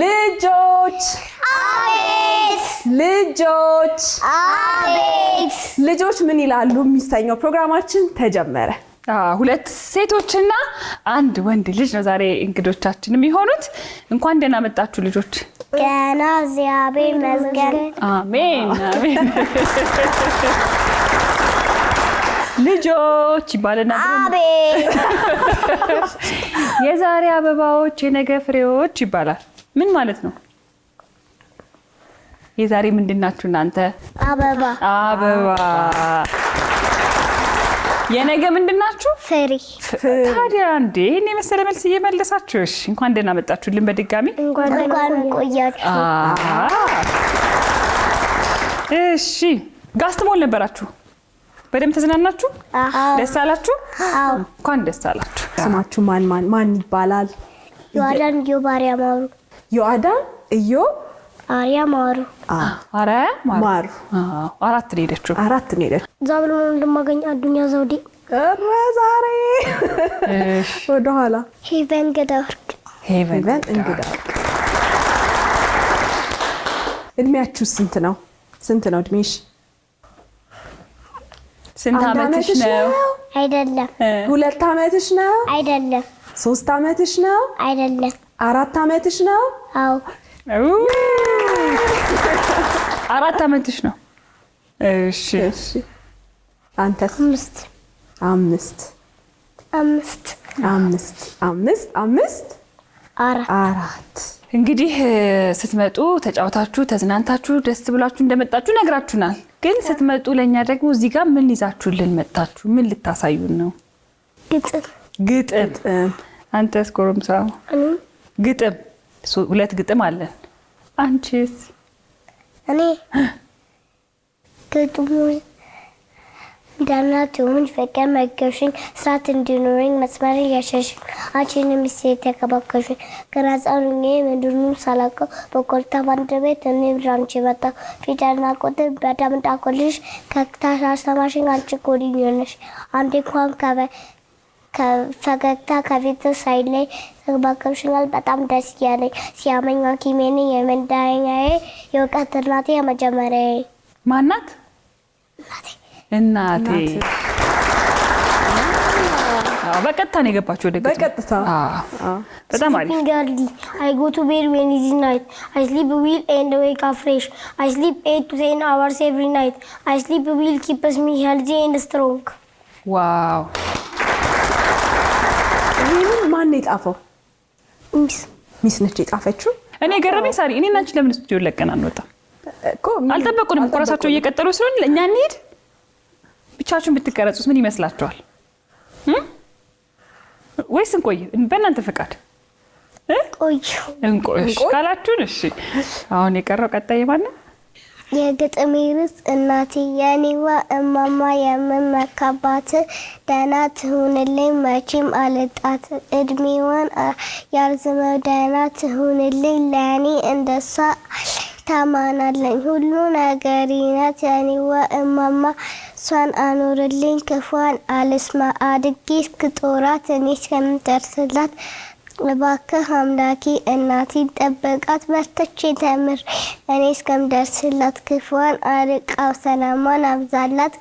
ልጆች አቤት ልጆች አቤት ልጆች ምን ይላሉ የሚሰኘው ፕሮግራማችን ተጀመረ። ሁለት ሴቶችና አንድ ወንድ ልጅ ነው ዛሬ እንግዶቻችን የሚሆኑት። እንኳን ደህና መጣችሁ ልጆች። ገና እግዚአብሔር ይመስገን። አሜን አሜን። ልጆች ይባልና አቤት የዛሬ አበባዎች የነገ ፍሬዎች ይባላል። ምን ማለት ነው? የዛሬ ምንድናችሁ እናንተ? አበባ አበባ። የነገ ምንድናችሁ? ፍሬ። ታዲያ እንዴ እኔ መሰለ መልስ እየመለሳችሁ። እሺ እንኳን ደህና መጣችሁልን በድጋሚ። እንኳን ቆያችሁ። እሺ ጋስትሞል ነበራችሁ? በደምብ ተዝናናችሁ? ደስ አላችሁ? አዎ። እንኳን ደስ አላችሁ። ስማችሁ ማን ይባላል? ዮአዳን ዮባሪያ ማሩ። ዮአዳን አሪያ ማሩ። አሪያ ማሩ። አራት ነው ሄደችው። ዛብሎ እንደማገኝ አዱኛ ዘውዴ። ዛሬ ወደ ኋላ ሄቨን ገዳወርቅ። ሄቨን እንግዳ። እድሜያችሁ ስንት ነው እድሜሽ? ስንት ዓመትሽ ነው? አይደለም። 2 ዓመትሽ ነው? አይደለም። 3 ዓመትሽ ነው? አይደለም። 4 ዓመትሽ ነው? አዎ። 4 ዓመትሽ ነው? እሺ። አንተስ? 4 እንግዲህ ስትመጡ ተጫውታችሁ ተዝናንታችሁ ደስ ብላችሁ እንደመጣችሁ ነግራችሁናል። ግን ስትመጡ ለኛ ደግሞ እዚህ ጋር ምን ይዛችሁልን መጣችሁ? ምን ልታሳዩን ነው? ግጥም። አንተስ ጎረምሳ? ግጥም። 2 ግጥም አለን። አንቺስ? እኔ ግጥሙ ዳናቱን ፈቀም መገሽኝ ስራት እንዲኖረኝ መስመር ያሸሽኝ አቺን ሚስቴ ተከባከሽ ከራጻሩኝ ምንድኑ ሳላቀው በኮልታ ባንደበት እኔ ብራንቺ በታ ፊዳና ቆጥ በዳም ጣቆልሽ ከክታሽ አስተማሽኝ አንቺ ኮዲኞነሽ አንዴ እንኳን ከፈገግታ ከፊት ሳይለይ ተከባከሽኛል በጣም ደስ ያለኝ ሲያመኝ ሐኪሜኔ የመንዳኛዬ የወቀት እናቴ የመጀመሪያዬ ማናት? እናቴ። በቀጥታ ነው የገባችሁ ወደ ግጥም? በቀጥታ። በጣም አሪፍ። I go to bed when it is night. I sleep well and wake up fresh. I sleep 8 to 10 hours every night. I sleep well keeps me healthy and strong. ዋው! ይሄን ማን የጻፈው? ሚስ ነች የጻፈችው? እኔ ገረመኝ። ሳሪ እኔ እና አንቺ ለምን ስቱዲዮ ለቀን አንወጣም? አልጠበቁንም። ቆራሳቸው እየቀጠሉ ስለሆነ እኛ እንሂድ። ብቻችሁን ብትቀረጹስ ምን ይመስላችኋል? ወይስ እንቆይ? በእናንተ ፈቃድ እንቆይ ካላችሁን እሺ። አሁን የቀረው ቀጣይ ማን ነው? የግጥሜ ርዕስ እናቴ የኔዋ እማማ የምመካባት ደህና ትሁንልኝ መቼም አልጣት እድሜዋን ያርዝመው ደህና ትሁንልኝ ለእኔ እንደሷ ታማናለኝ ሁሉ ነገሬ ናት የኔዋ እማማ እሷን አኖርልኝ ክፏን አልስማ አድጌ እስክጦራት እኔ እስከምደርስላት እባክህ አምላኬ እናቴን ጠብቃት በርትቼ ተምር እኔ እስከምደርስላት ክፉዋን አርቃው ሰላሟን አብዛላት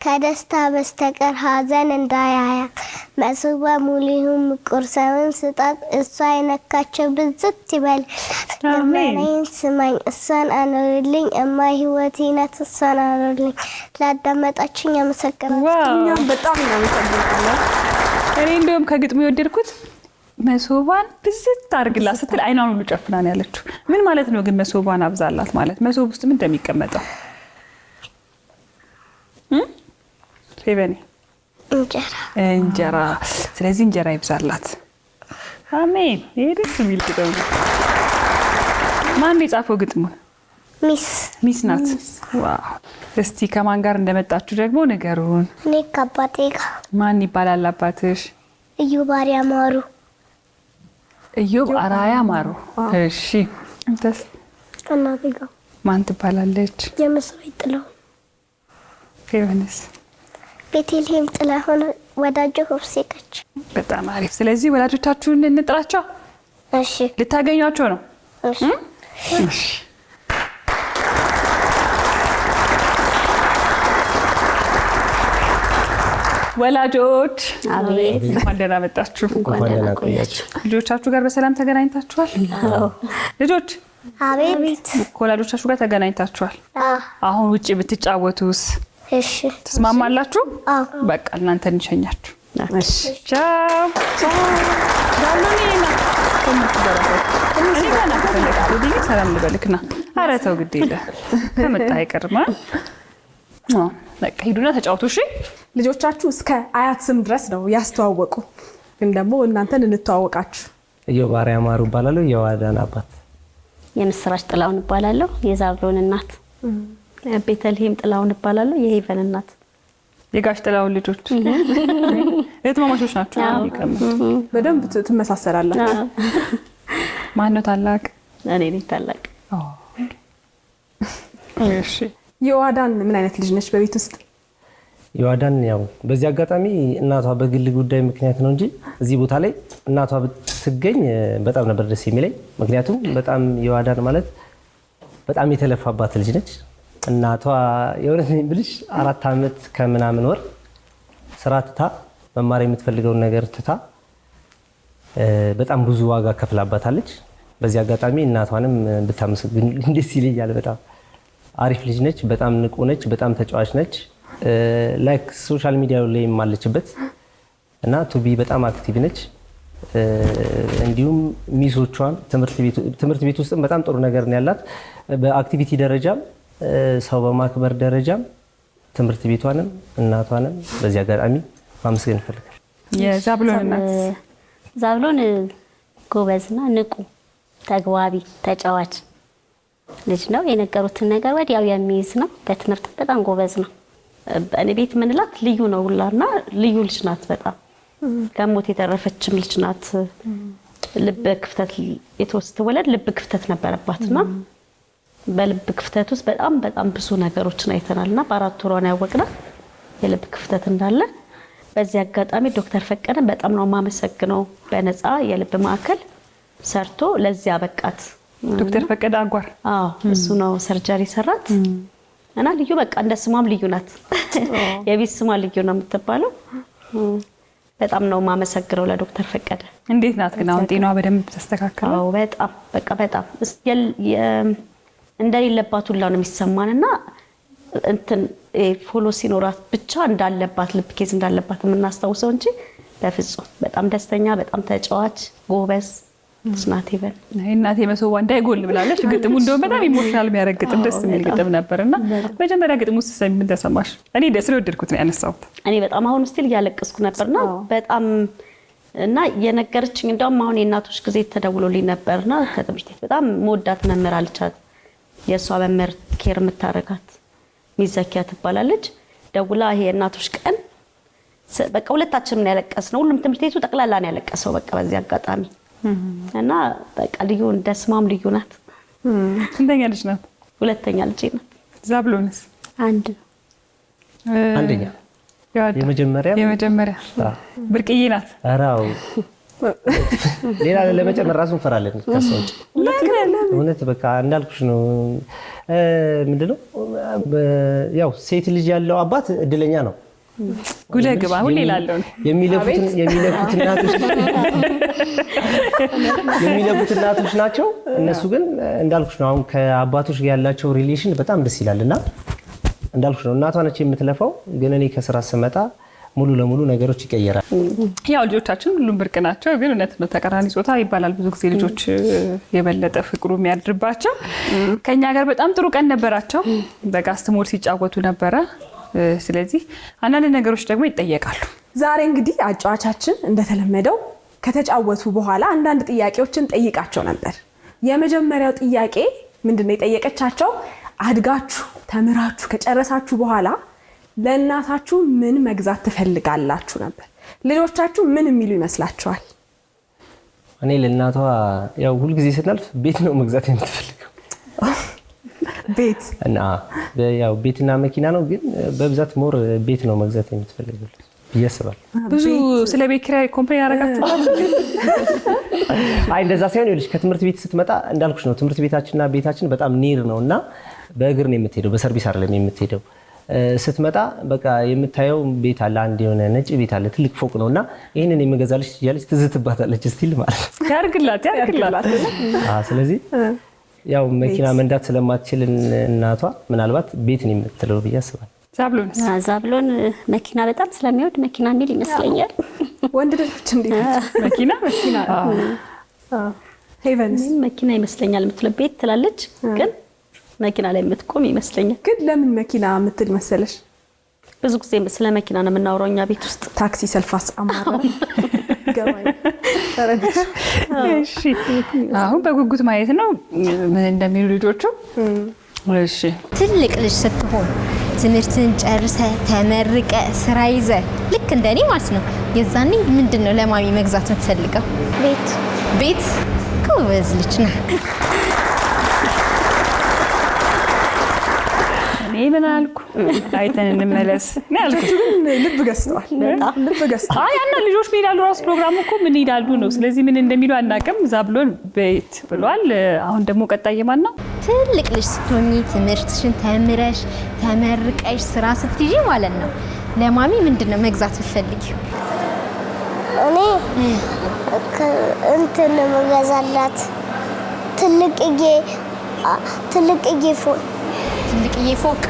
ከደስታ በስተቀር ሀዘን እንዳያያት መሶባ ሙሉ ይሁን ቁርሰውን ስጣት እሷ የነካቸው ብዝት ይበል ለመናይን ስማኝ እሷን አኖርልኝ እማ ህይወቴ ናት እሷን አኖርልኝ። ላዳመጣችሁኝ አመሰግናለሁ። እኛም በጣም እናመሰግናለን። እኔ እንደውም ከግጥሙ የወደድኩት መሶባን ብዝት አድርግላት ስትል አይኗን ሁሉ ጨፍና ነው ያለችው። ምን ማለት ነው ግን መሶባን አብዛላት ማለት? መሶብ ውስጥ ምን እንደሚቀመጠው? ፌቨኒ? እንጀራ። ስለዚህ እንጀራ ይብዛላት። አሜን። ይሄ ደስ የሚል ግጥም ነው። ማን የጻፈው ግጥሙን? ሚስ ናት። ዋው! እስቲ ከማን ጋር እንደመጣችሁ ደግሞ ንገሩን። እኔ ከአባቴ ጋር። ማን ይባላል አባትሽ? ኢዮባሪያ ማሩ። ኢዮብ አራያ ማሩ። እሺ አንተስ? እናቴ ጋር። ማን ትባላለች? የምስራች ጥላሁን። ፌቨንስ? ቤተልሔም ጥላሁን ወዳጆ ሆፍሴከች። በጣም አሪፍ። ስለዚህ ወላጆቻችሁን እንጥራቸው። እሺ። ልታገኟቸው ነው? እሺ ወላጆች አቤት እንኳን ደህና መጣችሁ። እንኳን ደህና ቆያችሁ። ልጆቻችሁ ጋር በሰላም ተገናኝታችኋል? ልጆች አቤት ከወላጆቻችሁ ጋር ተገናኝታችኋል። አሁን ውጪ ብትጫወቱስ እሺ ትስማማላችሁ? በቃ እናንተ እንሸኛችሁ። እሺ ቻው ቻው። ሰላም ልበልክና ኧረ ተው ግድ የለም ከመጣ አይቀርም። በቃ ሂዱና ተጫወቱ። እሺ ልጆቻችሁ እስከ አያት ስም ድረስ ነው ያስተዋወቁ፣ ግን ደግሞ እናንተን እንተዋወቃችሁ። እዮብ አርአያ ማሩ እባላለሁ፣ የዋዳን አባት። የምስራች ጥላውን እባላለሁ፣ የዛብሎን እናት። ቤተልሔም ጥላውን እባላለሁ፣ የሄቨን እናት። የጋሽ ጥላውን ልጆች እህትማማቾች ናቸው። በደንብ ትመሳሰላላችሁ። ማን ነው ታላቅ? እኔ ነኝ ታላቅ። እሺ የዋዳን ምን አይነት ልጅ ነች በቤት ውስጥ? የዋዳን ያው በዚህ አጋጣሚ እናቷ በግል ጉዳይ ምክንያት ነው እንጂ እዚህ ቦታ ላይ እናቷ ብትገኝ በጣም ነበር ደስ የሚለኝ። ምክንያቱም በጣም የዋዳን ማለት በጣም የተለፋባት ልጅ ነች። እናቷ የሆነ ብልሽ 4 ዓመት ከምናምን ወር ስራ ትታ መማር የምትፈልገውን ነገር ትታ በጣም ብዙ ዋጋ ከፍላባታለች። በዚህ አጋጣሚ እናቷንም ብታመሰግን ደስ ይለኛል። በጣም አሪፍ ልጅ ነች። በጣም ንቁ ነች። በጣም ተጫዋች ነች። ላይክ ሶሻል ሚዲያው ላይ ማለችበት እና ቱቢ በጣም አክቲቭ ነች። እንዲሁም ሚሶቿን ትምህርት ቤት ውስጥም በጣም ጥሩ ነገር ነው ያላት። በአክቲቪቲ ደረጃም ሰው በማክበር ደረጃም ትምህርት ቤቷንም እናቷንም በዚህ አጋጣሚ ማመስገን እንፈልጋለን። የዛብሎን እናት ዛብሎን ጎበዝና ንቁ ተግባቢ ተጫዋች ልጅ ነው። የነገሩትን ነገር ወዲያው የሚይዝ ነው። በትምህርት በጣም ጎበዝ ነው። እኔ ቤት ምንላት ልዩ ነው ሁላና ልዩ ልጅ ናት። በጣም ከሞት የተረፈችም ልጅ ናት። ልብ ክፍተት የተወለደ ልብ ክፍተት ነበረባትና በልብ ክፍተት ውስጥ በጣም ብዙ ነገሮችን አይተናልና በ4 ወሯ ነው ያወቅናት የልብ ክፍተት እንዳለ። በዚህ አጋጣሚ ዶክተር ፈቀደን በጣም ነው የማመሰግነው። በነፃ የልብ ማዕከል ሰርቶ ለዚያ በቃት። ዶክተር ፈቀደ አጓር እሱ ነው ሰርጀሪ ሰራት እና ልዩ በቃ እንደ ስሟም ልዩ ናት። የቤት ስሟ ልዩ ነው የምትባለው። በጣም ነው የማመሰግነው ለዶክተር ፈቀደ። እንዴት ናት ግን አሁን ጤናዋ በደንብ ተስተካከለ? በጣም እንደሌለባት ሁላ ነው የሚሰማንና እንትን ፎሎ ሲኖራት ብቻ እንዳለባት ልብ ኬዝ እንዳለባት የምናስታውሰው እንጂ በፍጹም በጣም ደስተኛ በጣም ተጫዋች ጎበዝ ስናት ይበል እናቴ መሰዋ እንዳይጎል ብላለች። ግጥሙ እንደውም በጣም ኢሞሽናል የሚያደርግ ግጥም ደስ የሚል ግጥም ነበርና መጀመሪያ ግጥሙ ስትሰሚ ምን ተሰማሽ? እኔ ደስ ስለወደድኩት ነው ያነሳሁት። እኔ በጣም አሁን ስቲል እያለቀስኩ ነበርና በጣም እና የነገረችኝ እንደውም አሁን የእናቶች ጊዜ ተደውሎልኝ ነበርና ከትምህርት ቤት በጣም መወዳት መምህር አለቻት። የእሷ መምህር ኬር የምታረጋት ሚዘኪያ ትባላለች። ደውላ ይሄ የእናቶች ቀን በቃ ሁለታችንም ነው ያለቀስነው። ሁሉም ትምህርት ቤቱ ጠቅላላ ነው ያለቀሰው በቃ በዚህ አጋጣሚ እና በቃ ልዩ እንደስማም ልዩ ናት። ስንተኛ ልጅ ናት? ሁለተኛ ልጅ ናት። ዛብሎንስ? አንደኛ የመጀመሪያ ብርቅዬ ናት። አራው ሌላ ለመጨመር ራሱ እንፈራለን ከሰውጭ እውነት በቃ እንዳልኩሽ ነው። ምንድነው ያው ሴት ልጅ ያለው አባት እድለኛ ነው። ጉልህ ግባ ሁሌ እላለሁ። የሚለፉት እናቶች ናቸው። እነሱ ግን እንዳልኩሽ ነው አሁን ከአባቶች ጋር ያላቸው ሪሌሽን በጣም ደስ ይላልና እንዳልኩሽ ነው እናቷ ነች የምትለፋው። ግን እኔ ከስራ ስመጣ ሙሉ ለሙሉ ነገሮች ይቀየራል። ያው ልጆቻችን ሁሉም ብርቅ ናቸው፣ ግን እውነት ነው ተቃራኒ ጾታ ይባላል ብዙ ጊዜ ልጆች የበለጠ ፍቅሩ የሚያድርባቸው። ከኛ ጋር በጣም ጥሩ ቀን ነበራቸው። በጋስትሞር ሲጫወቱ ነበረ። ስለዚህ አንዳንድ ነገሮች ደግሞ ይጠየቃሉ። ዛሬ እንግዲህ አጫዋቻችን እንደተለመደው ከተጫወቱ በኋላ አንዳንድ ጥያቄዎችን ጠይቃቸው ነበር። የመጀመሪያው ጥያቄ ምንድነው የጠየቀቻቸው? አድጋችሁ ተምራችሁ ከጨረሳችሁ በኋላ ለእናታችሁ ምን መግዛት ትፈልጋላችሁ ነበር። ልጆቻችሁ ምን የሚሉ ይመስላችኋል? እኔ ለእናቷ ያው ሁልጊዜ ስናልፍ ቤት ነው መግዛት የምትፈልገው። ቤት እና ያው ቤትና መኪና ነው፣ ግን በብዛት ሞር ቤት ነው መግዛት የምትፈልገው። ብዬ አስባለሁ። ብዙ ስለ ቤት ኪራይ ኮምፕሌን ያደረጋችሁ? አይ እንደዛ ሳይሆን ይኸውልሽ ከትምህርት ቤት ስትመጣ እንዳልኩሽ ነው። ትምህርት ቤታችንና ቤታችን በጣም ኒር ነው እና በእግር ነው የምትሄደው፣ በሰርቪስ አይደለም የምትሄደው። ስትመጣ በቃ የምታየው ቤት አለ፣ አንድ የሆነ ነጭ ቤት አለ፣ ትልቅ ፎቅ ነው እና ይህንን የምገዛልሽ እያለች ትዝትባታለች ስቲል ማለት ነው። ያርግላት። ስለዚህ ያው መኪና መንዳት ስለማትችል እናቷ ምናልባት ቤት ነው የምትለው ብዬ አስባለሁ። ዛብሎን መኪና በጣም ስለሚወድ መኪና የሚል ይመስለኛል። ወንድ ልጆች እንዴት መኪና ሄቨንስ መኪና ይመስለኛል የምትለው ቤት ትላለች፣ ግን መኪና ላይ የምትቆም ይመስለኛል። ግን ለምን መኪና የምትል መሰለሽ? ብዙ ጊዜ ስለ መኪና ነው የምናወራው እኛ ቤት ውስጥ። ታክሲ ሰልፋስ አማራ ገባኝ። እሺ አሁን በጉጉት ማየት ነው ምን እንደሚሉ ልጆቹ። እሺ ትልቅ ልጅ ስትሆን ትምህርትን ጨርሰ ተመርቀ ስራ ይዘ ልክ እንደኔ ማለት ነው የዛኔ ምንድነው ለማሚ መግዛት የምትፈልገው? ቤት ጎበዝ ልጅ ነህ። እኔ ምን አልኩ? አይተን እንመለስ ነው ያልኩት። ልብ ገዝተዋል። በጣም ልብ ገዝተዋል። አይ እና ልጆች ምን ይላሉ? ራሱ ፕሮግራሙ እኮ ምን ይላሉ ነው። ስለዚህ ምን እንደሚሉ አናውቅም። ዛብሎን ቤት ብሏል። አሁን ደግሞ ቀጣይ የማን ነው? ትልቅ ልጅ ስትሆኚ ትምህርትሽን ተምረሽ ተመርቀሽ ስራ ስትይዢ ማለት ነው ለማሚ ምንድነው መግዛት የምትፈልጊው? እኔ እንትን መገዛላት ትልቅዬ ፎቅ።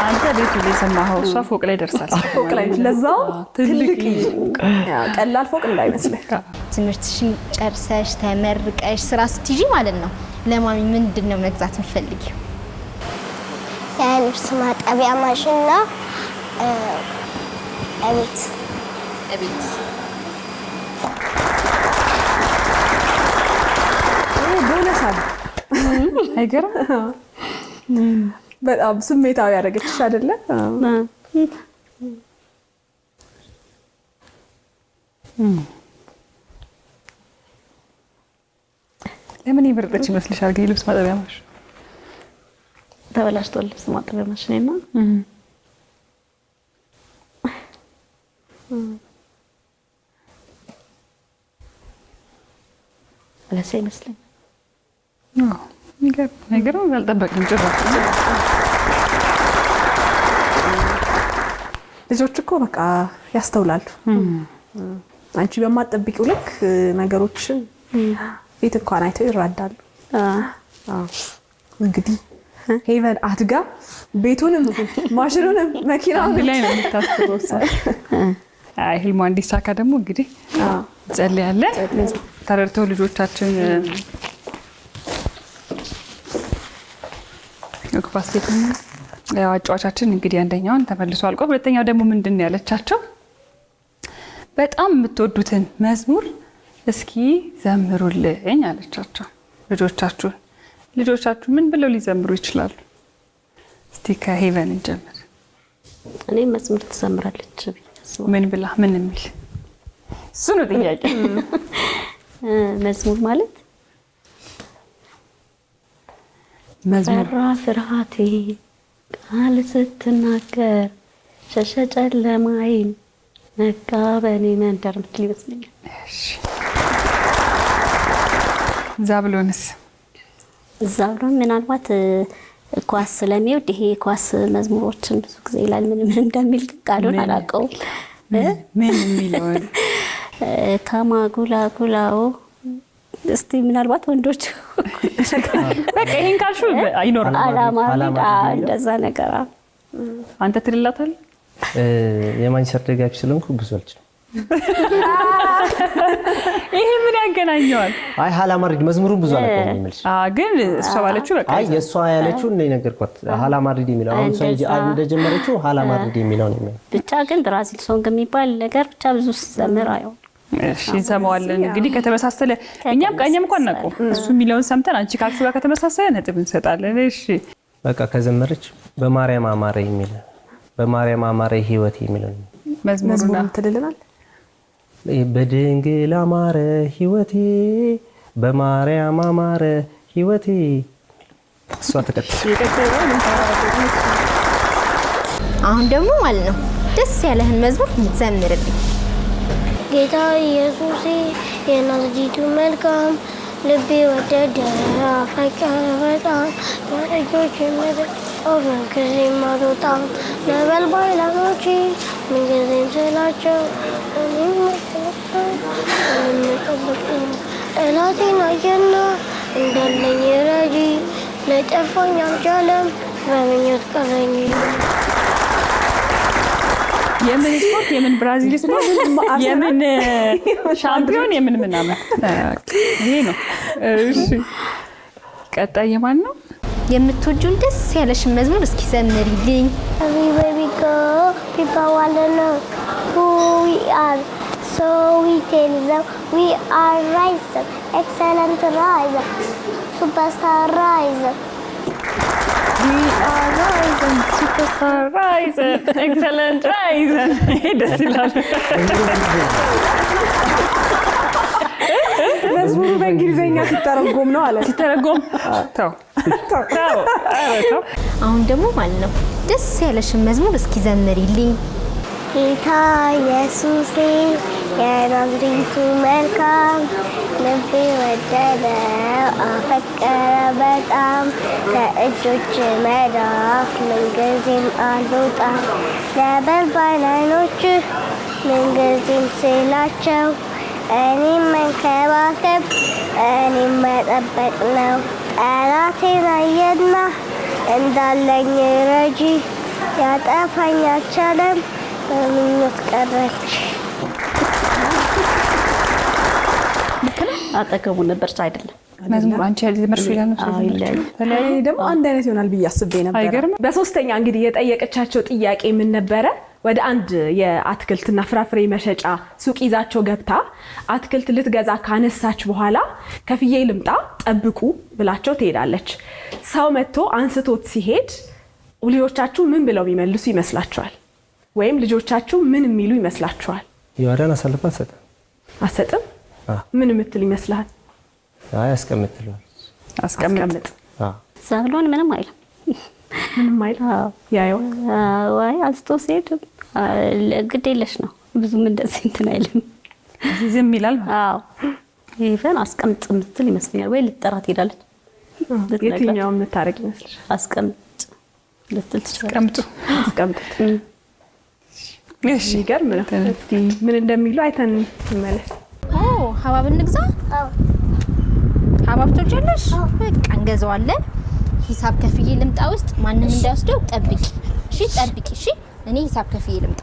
አንተ ቤቱ ላይ ሰማኸው? እሷ ፎቅ ላይ ደርሳለች። ፎቅ ላይ ለዛው ትልቅ ቀላል ፎቅ እንዳይመስልህ። ትምህርትሽን ጨርሰሽ ተመርቀሽ ስራ ስትይዢ ማለት ነው ለማሚ ምንድነው መግዛት የምትፈልጊው? የልብስ ማጠቢያ ማሽንና እቤት ቦነስ አለ። አይገርም? በጣም ስሜታዊ ያደረገችሽ አይደለ? ለምን ይመረጠች ይመስልሻል? ግን ልብስ ማጠቢያ ማሽን ተበላሽቷል። ልብስ ማጠቢያ ማሽንና ለሴ ይመስለኛል። አይገርም? አልጠበቅንም ጭራሽ። ልጆች እኮ በቃ ያስተውላሉ። አንቺ በማትጠብቂው ልክ ነገሮችን ፊት እንኳን አይተው ይራዳሉ። እንግዲህ ሄቨን አድጋ ቤቱንም ማሽኑንም መኪናውን ላይ ነው የምታስበው። አይ ህልሟ እንዲሳካ ደግሞ እንግዲህ ጸልያለን። ተረድተው ልጆቻችን ባስኬት ያው አጫዋቻችን እንግዲህ አንደኛውን ተመልሶ አልቆ ሁለተኛው ደግሞ ምንድን ያለቻቸው በጣም የምትወዱትን መዝሙር እስኪ ዘምሩልኝ አለቻቸው። ልጆቻችሁ ምን ብለው ሊዘምሩ ይችላሉ? እስቲ ከሄቨን እንጀምር። እኔ መዝሙር ትዘምራለች ምን ብላ ምን የሚል እሱ ነው ጥያቄ። መዝሙር ማለት መዝሙር ፍርሃቴ ቃል ስትናገር ሸሸ ጨለማዬን ነጋ በኔ መንደር ምትል ይመስለኛል። ዛብሎንስ? ዛብሎን ምናልባት ኳስ ስለሚወድ ይሄ ኳስ መዝሙሮችን ብዙ ጊዜ ይላል። ምን እንደሚል ቃሉን አላውቀውም። ምን የሚለው ከማጉላጉላው እስቲ ምናልባት ወንዶች በቃ ይሄን ካልሹ አይኖርም። አላማ እንደዛ ነገር አንተ ትልላታል። የማንቸስተር ደጋፊ ስለሆንኩ ብዙ አልችልም። ይሄ ምን ያገናኘዋል? አይ ሀላ ማድሪድ መዝሙሩን ብዙ አላውቀውም የሚልሽ። ግን እሷ ባለችው በቃ አይ የሷ ያለችው እንደ ነገርኳት ሀላ ማድሪድ የሚለው አሁን ሰው እንደጀመረችው ሀላ ማድሪድ የሚለው ነው የሚለው። ብቻ ግን ብራዚል ሶንግ የሚባል ነገር ብቻ ብዙ ዘምራ ያው እሺ እንሰማዋለን። እንግዲህ ከተመሳሰለ እኛም እንኳን እናውቀው እሱ የሚለውን ሰምተን አንቺ ካልሹ ጋር ከተመሳሰለ ነጥብ እንሰጣለን። እሺ በቃ ከዘመረች በማርያም አማረ የሚል በማርያም አማረ ህይወት የሚለው መዝሙሩን ትልልናል። በድንግል አማረ ህይወቴ በማርያም አማረ ህይወቴ እሷ ተከተለ አሁን ደግሞ ማለት ነው ደስ ያለህን መዝሙር ዘምርልኝ። ጌታ ኢየሱሴ የናዝሬቱ መልካም ልቤ ወደደ አፈቀረ በጣም በእጆች ምድር ምንጊዜም አልወጣም ነበልባል ላኖቼ ምንጊዜም ስላቸው እኔም ጠላቴን አየና እንዳለኝ ረጂ ለጠፋኝ አልቻለም በምኞት ቀረኝ። የምን ስፖርት የምን ብራዚል ስፖርት የምን ሻምፒዮን የምን ምናምን ይሄ ነው። እሺ ቀጣይ የማን ነው? የምትወጂውን ደስ ያለሽን መዝሙር እስኪ ዘምሪልኝ። Everybody go, people wanna know who we are. So we tell them we are rising, excellent rising, superstar rising. We are rising, superstar rising, excellent rising. ደስ ይላል። መዝሙሩ በእንግሊዘኛ ሲተረጎም ነው አለ። ሲተረጎም ተው። አሁን ደግሞ ማለት ነው ደስ ያለሽን መዝሙር እስኪ ዘምሪልኝ። ጌታ ኢየሱሴ የናዝሬቱ መልካም ልቤ ወደደው አፈቀረ በጣም ከእጆች መዳፍ ምንጊዜም አልወጣም ነበልባል ዓይኖችህ ምንጊዜም ስላቸው እኔም መንከባከብ እኔም መጠበቅ ነው። ጠላቴን አየና እንዳለኝ ረጂ ያጠፋኝ አልቻለም በምኞት ቀረች። አጠገቡ ነበርች አይደለም መዝሙር አንቺ ያልዘመርሽው ይላል ነው። ተለያይ ደግሞ አንድ አይነት ይሆናል ብዬ አስቤ ነበር። አይገርም። በሶስተኛ እንግዲህ የጠየቀቻቸው ጥያቄ ምን ነበረ? ወደ አንድ የአትክልትና ፍራፍሬ መሸጫ ሱቅ ይዛቸው ገብታ አትክልት ልትገዛ ካነሳች በኋላ ከፍዬ ልምጣ ጠብቁ ብላቸው ትሄዳለች። ሰው መጥቶ አንስቶት ሲሄድ ልጆቻችሁ ምን ብለው የሚመልሱ ይመስላችኋል? ወይም ልጆቻችሁ ምን የሚሉ ይመስላችኋል? የዋዳን አሳልፋ አትሰጥም። አትሰጥም? ምን የምትል ይመስልሃል? አይ አስቀምጥልዋል። አስቀምጥ። ዛብሎን ምንም አይልም። ምንም አይልም። ያየው ወይ አልስቶ ሲሄድ ግድ የለሽ ነው። ብዙም እንደዚህ እንትን አይልም። ዝም ይላል። አዎ ይፈን አስቀምጥ የምትል ይመስለኛል። ወይ ልጠራት ሄዳለች። የትኛው የምታረግ ይመስልሻል? አስቀምጥ ልትል ትችላለች። ቀምጡ አስቀምጥ። እሺ ይገርም ነው። እስቲ ምን እንደሚሉ አይተን እንመለስ። ሀባብ እንግዛ። ሀባብ ትወጃለሽ? በቃ እንገዛዋለን። ሂሳብ ከፍዬ ልምጣ ውስጥ ማንንም እንዳይወስደው ጠብቂ። እሺ ጠብቂ። እሺ እኔ ሂሳብ ከፍዬ ልምጣ።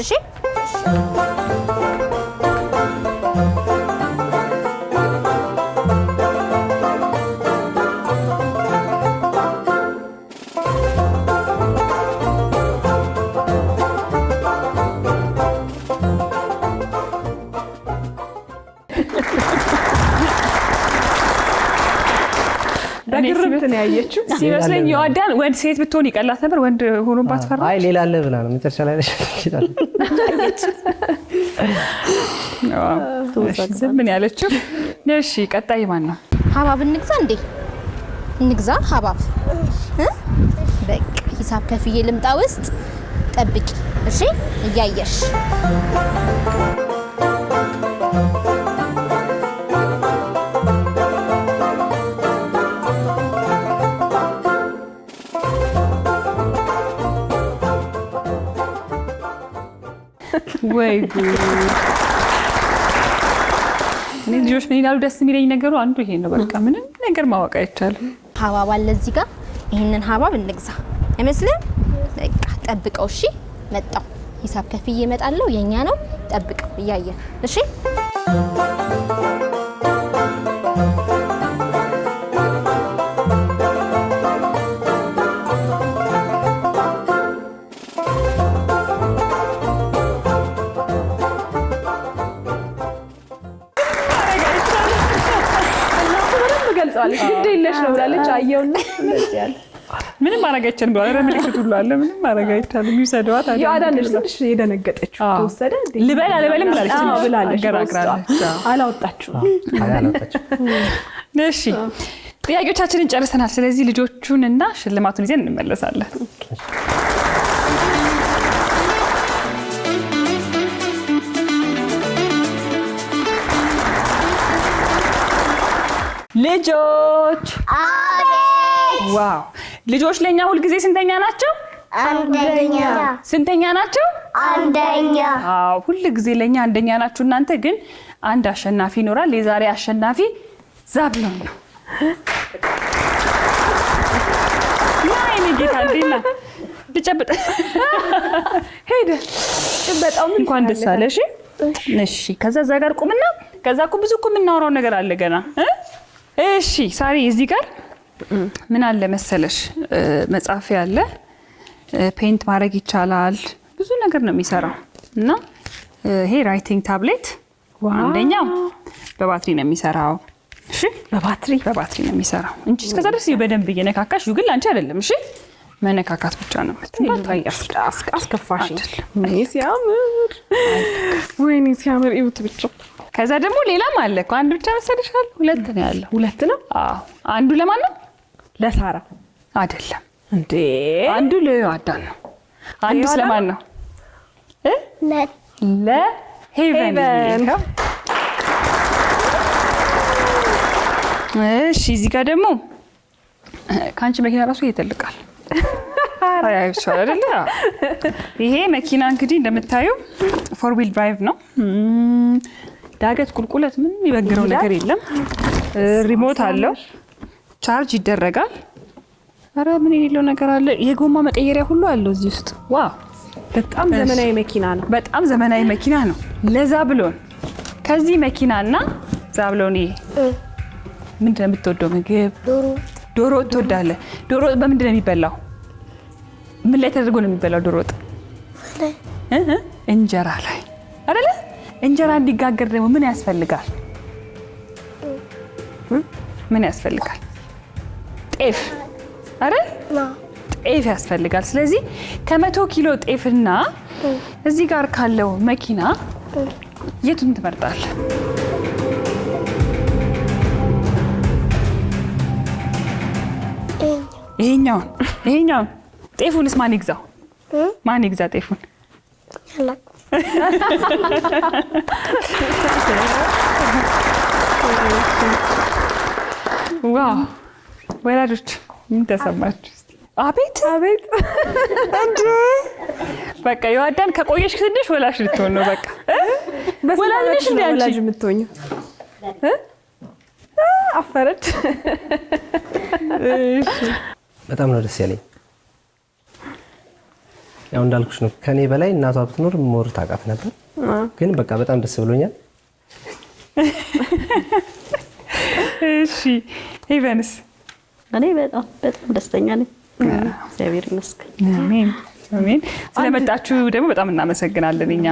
እሺ በግርምት ነው ያየችው። ሲመስለኝ የዋዳን ወንድ ሴት ብትሆን ይቀላት ነበር። ወንድ ሆኖባት ፈራ። አይ ሌላ አለ ብላ ነው መጨረሻ ላይ ይችላል። ዝም ምን ያለችው? እሺ ቀጣይ ማን ነው? ሀባብ እንግዛ እንዴ? እንግዛ ሀባብ። በቃ ሂሳብ ከፍዬ ልምጣ ውስጥ ጠብቂ። እሺ እያየሽ ወይ ጉድ! እኔ ልጆች ምን ይላሉ? ደስ የሚለኝ ነገሩ አንዱ ይሄ ነው። በቃ ምንም ነገር ማወቅ አይቻልም። ሀባብ አለ እዚህ ጋር። ይሄንን ሀባብ እንግዛ አይመስልም? በቃ ጠብቀው። እሺ መጣው። ሂሳብ ከፍዬ እመጣለሁ። የኛ ነው። ጠብቀው እያየን። እሺ ገልጿለች። ግድ የለሽ ነው ብላለች። አየውና እንደዚህ ያለ ምንም ማድረግ አይቻልም ብሏል። ረምልክት ሁሉ አለ። ምንም ማድረግ አይቻልም። ይሰደዋት አይደል? የአዳነች ትንሽ የደነገጠችው ተወሰደ እንዴ? ልበል አልበልም ብላለች። ብላለች። አገራግራለች። አላወጣችሁም። አላወጣችም። እሺ ጥያቄዎቻችንን ጨርሰናል። ስለዚህ ልጆቹንና ሽልማቱን ይዘን እንመለሳለን። ልጆች ዋው! ልጆች ለኛ ሁል ጊዜ ስንተኛ ናቸው? አንደኛ። ስንተኛ ናቸው? አንደኛ። አዎ ሁል ጊዜ ለኛ አንደኛ ናችሁ። እናንተ ግን አንድ አሸናፊ ይኖራል። የዛሬ አሸናፊ ዛብሎን ነው። ናይኔ ጌታ እንዴና ልጨብጥ ሄደ በጣም እንኳን ደስ አለሽ። እሺ ከዛ እዛ ጋር ቁምና ከዛ እኮ ብዙ እኮ የምናወራው ነገር አለ ገና። እሺ ሳሪ እዚህ ጋር ምን አለ መሰለሽ መጻፊያ አለ። ፔንት ማድረግ ይቻላል። ብዙ ነገር ነው የሚሰራው እና ይሄ ራይቲንግ ታብሌት አንደኛው በባትሪ ነው የሚሰራው። እሺ በባትሪ ነው የሚሰራው እንጂ እስከዛ ድረስ በደንብ እየነካካሽ ግን ላንቺ አይደለም። እሺ መነካካት ብቻ ነው አስከፋሽ። ወይኔ ሲያምር ይውት ብቻ። ከዛ ደግሞ ሌላም አለ እኮ አንድ ብቻ መሰለሻል? ሁለት ነው ያለው። ሁለት ነው? አዎ አንዱ ለማን ነው? ለሳራ አይደለም እንዴ? አንዱ ለዮአዳን ነው። አንዱ ስለማን ነው? ለሄቨን። እሺ እዚህ ጋር ደግሞ ካንቺ መኪና ራሱ ይተልቃል። አይሻል አይደለ? ይሄ መኪና እንግዲህ እንደምታዩ ፎር ዊል ድራይቭ ነው። ዳገት ቁልቁለት ምን የሚበግረው ነገር የለም። ሪሞት አለው። ቻርጅ ይደረጋል። አረ ምን የሌለው ነገር አለ። የጎማ መቀየሪያ ሁሉ አለው እዚህ ውስጥ። ዋው በጣም ዘመናዊ መኪና ነው። በጣም ዘመናዊ መኪና ነው። ለዛብሎን ከዚህ መኪናና ዛብሎን ምንድን ነው የምትወደው ምግብ? ዶሮ ወጥ ትወዳለህ? ዶሮ ወጥ በምንድን ነው የሚበላው? ምን ላይ ተደርጎ ነው የሚበላው ዶሮ ወጥ? እንጀራ ላይ አይደለ? እንጀራ እንዲጋገር ደግሞ ምን ያስፈልጋል? ምን ያስፈልጋል? ጤፍ አይደል? ጤፍ ያስፈልጋል። ስለዚህ ከ100 ኪሎ ጤፍና እዚህ ጋር ካለው መኪና የቱን ትመርጣለህ? ይሄኛውን ጤፉንስ ማን ይግዛው? ማን ይግዛ ጤፉን? ዋው ወላጆች ምን ተሰማችሁ? አቤት አቤት እንዴ! በቃ ዮአዳን ከቆየሽ ትንሽ ወላጅ ልትሆን ነው። በቃ ወላጅ እንደ አንቺ ወላጅ የምትሆኚው አፈረች። በጣም ነው ደስ ያለኝ። ያው እንዳልኩሽ ነው ከኔ በላይ እናቷ ብትኖር ሞር ታውቃት ነበር። ግን በቃ በጣም ደስ ብሎኛል። እሺ ሄቨንስ? እኔ በጣም ደስተኛ ነኝ። እግዚአብሔር ይመስገን። አሜን አሜን። ስለመጣችሁ ደግሞ በጣም እናመሰግናለን። እኛ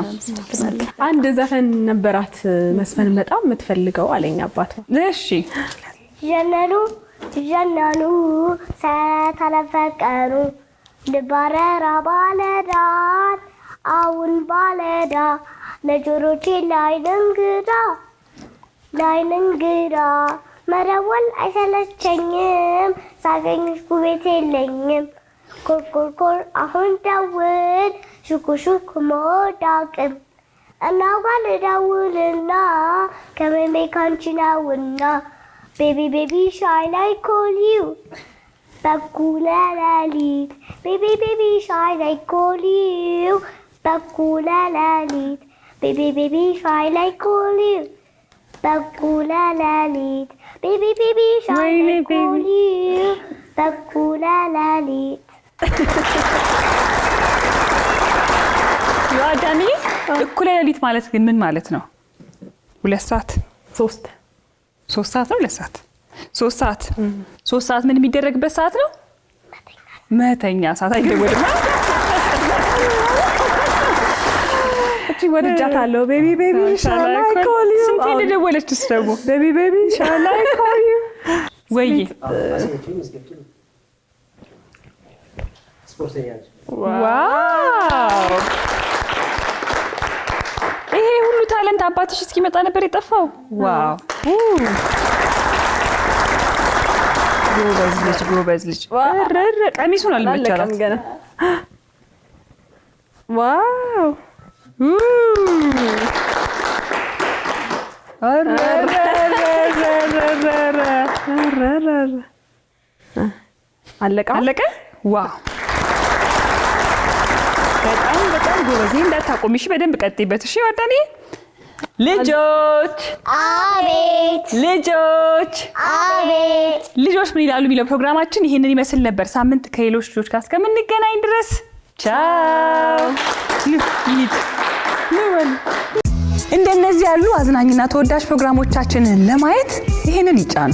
አንድ ዘፈን ነበራት መስፈን በጣም የምትፈልገው አለኝ አባቷ። እሺ ጀነኑ ሰተለፈቀሩ ድባረራ ባለዳን አውን ባለዳ ለጆሮቼ ላይ ልንግዳ መደወል አይሰለቸኝም ሳገኝሽ ጉቤት የለኝም ኮርኮርኮር አሁን ደውል ሹኩሹክ ሞዳቅም እናውጋ ልደውልና ከመሜ ካንቺ ነውና Baby, baby, shine, I call you. Bakula lalit. Baby, baby, shine, I call you. Bakula lalit. Baby, baby, shine, I call you. Bakula lalit. Baby, baby, shine, I call you. Bakula lalit. ዮአዳኒ እኩለ ሌሊት ማለት ግን ምን ማለት ነው? 2 ሰዓት 3 ሰዓት ነው? 2 ሰዓት 3 ሰዓት 3 ሰዓት ምን የሚደረግበት ሰዓት ነው? መተኛ ሰዓት አይደወልም። እቺ ወድጃታለሁ። ቤቢ ቤቢ ሻል አይ ኮል ዩ። ስንት እንደደወለችስ ደግሞ ቤቢ ቤቢ ሻል አይ ኮል ዩ። ወይ ዋው! ይሄ ሁሉ ታለንት አባትሽ እስኪመጣ ነበር የጠፋው? ዋው! ጎበዝ ልጅ። ቀሚሱን አልመቻላት ገና። ዋው አለቀ። ዋው በጣም ጎበዝ። እንዳታቆሚ እሺ፣ በደንብ ቀጥይበት እሺ። ወዳኔ ልጆች አቤት ልጆች አቤት ልጆች ምን ይላሉ የሚለው ፕሮግራማችን ይሄንን ይመስል ነበር። ሳምንት ከሌሎች ልጆች ጋር እስከምንገናኝ ድረስ ቻው። እንደነዚህ ያሉ አዝናኝና ተወዳጅ ፕሮግራሞቻችንን ለማየት ይሄንን ይጫኑ።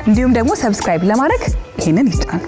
እንዲሁም ደግሞ ሰብስክራይብ ለማድረግ ይሄንን ይጫኑ።